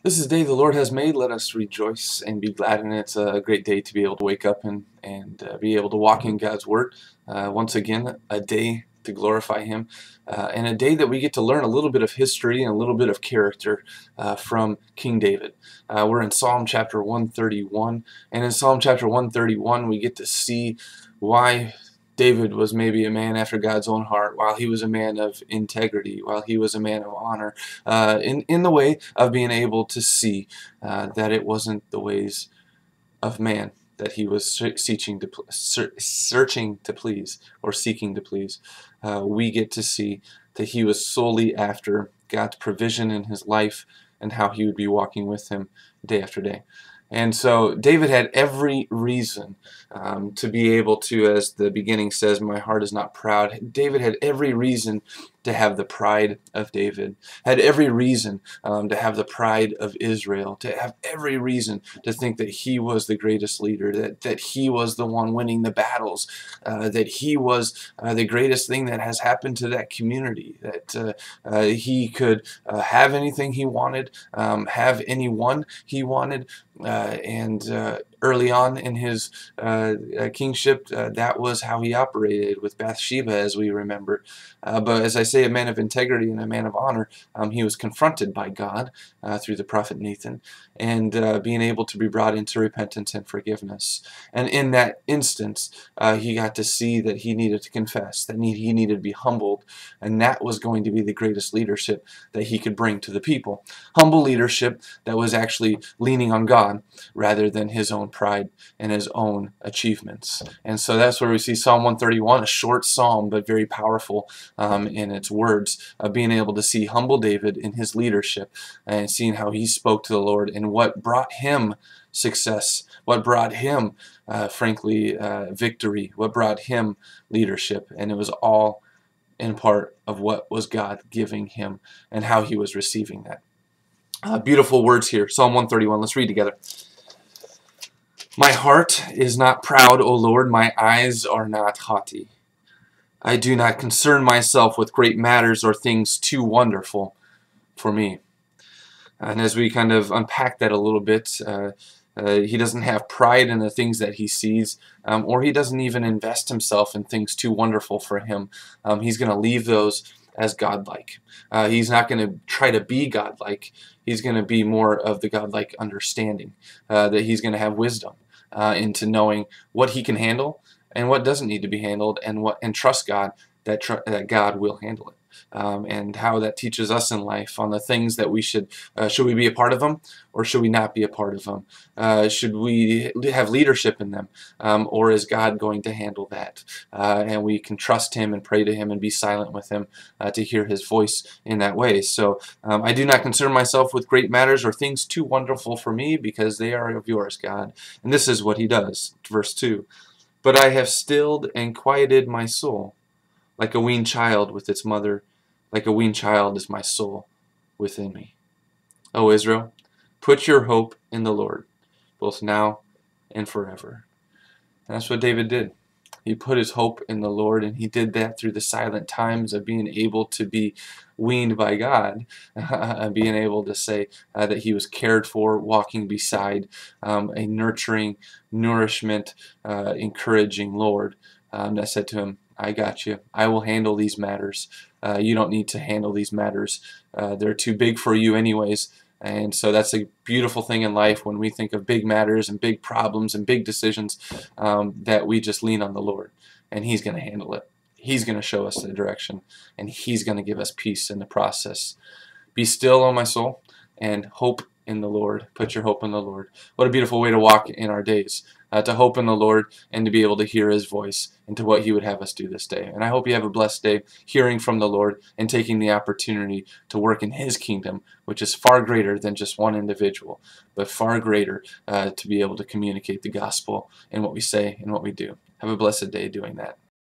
This is the day the Lord has made. Let us rejoice and be glad in it. It's a great day to be able to wake up and be able to walk in God's Word. Once again, a day to glorify Him, and a day that we get to learn a little bit of history and a little bit of character from King David. We're in Psalm chapter 131, and in Psalm chapter 131 we get to see why David was maybe a man after God's own heart, while he was a man of integrity, while he was a man of honor, in the way of being able to see that it wasn't the ways of man that he was searching to please or seeking to please. We get to see that he was solely after God's provision in his life and how he would be walking with him day after day. And so David had every reason to be able to, as the beginning says, my heart is not proud. David had every reason to have the pride of David, had every reason to have the pride of Israel, to have every reason to think that he was the greatest leader, that he was the one winning the battles, that he was the greatest thing that has happened to that community, that he could have anything he wanted, have anyone he wanted, and early on in his kingship, that was how he operated with Bathsheba, as we remember. But as I say, a man of integrity and a man of honor, he was confronted by God through the prophet Nathan, and being able to be brought into repentance and forgiveness. And in that instance, he got to see that he needed to confess, that he needed to be humbled, and that was going to be the greatest leadership that he could bring to the people. Humble leadership that was actually leaning on God rather than his own pride and his own achievements. And so that's where we see Psalm 131, a short psalm but very powerful in its words, being able to see humble David in his leadership and seeing how he spoke to the Lord and what brought him success, what brought him, frankly, victory, what brought him leadership. And it was all in part of what was God giving him and how he was receiving that. Beautiful words here, Psalm 131. Let's read together. My heart is not proud, O Lord, my eyes are not haughty. I do not concern myself with great matters or things too wonderful for me. And as we kind of unpack that a little bit, he doesn't have pride in the things that he sees, or he doesn't even invest himself in things too wonderful for him. He's going to leave those as godlike. He's not going to try to be godlike. He's going to be more of the godlike understanding, that he's going to have wisdom into knowing what he can handle and what doesn't need to be handled, and trust God that God will handle it. And how that teaches us in life on the things that we should we be a part of them, or should we not be a part of them? Should we have leadership in them, or is God going to handle that? And we can trust Him and pray to Him and be silent with Him to hear His voice in that way. So I do not concern myself with great matters or things too wonderful for me, because they are of yours, God. And this is what He does, verse 2. But I have stilled and quieted my soul, like a weaned child with its mother, like a weaned child is my soul within me. O Israel, put your hope in the Lord, both now and forever. And that's what David did. He put his hope in the Lord, and he did that through the silent times of being able to be weaned by God, and being able to say that he was cared for, walking beside a nurturing, nourishment, encouraging Lord that said to him, I got you. I will handle these matters. You don't need to handle these matters. They're too big for you anyways. And so that's a beautiful thing in life when we think of big matters and big problems and big decisions, that we just lean on the Lord, and He's going to handle it. He's going to show us the direction, and He's going to give us peace in the process. Be still, O my soul, and hope in the Lord. Put your hope in the Lord. What a beautiful way to walk in our days, to hope in the Lord and to be able to hear His voice into what He would have us do this day. And I hope you have a blessed day hearing from the Lord and taking the opportunity to work in His kingdom, which is far greater than just one individual, but far greater to be able to communicate the gospel in what we say and what we do. Have a blessed day doing that.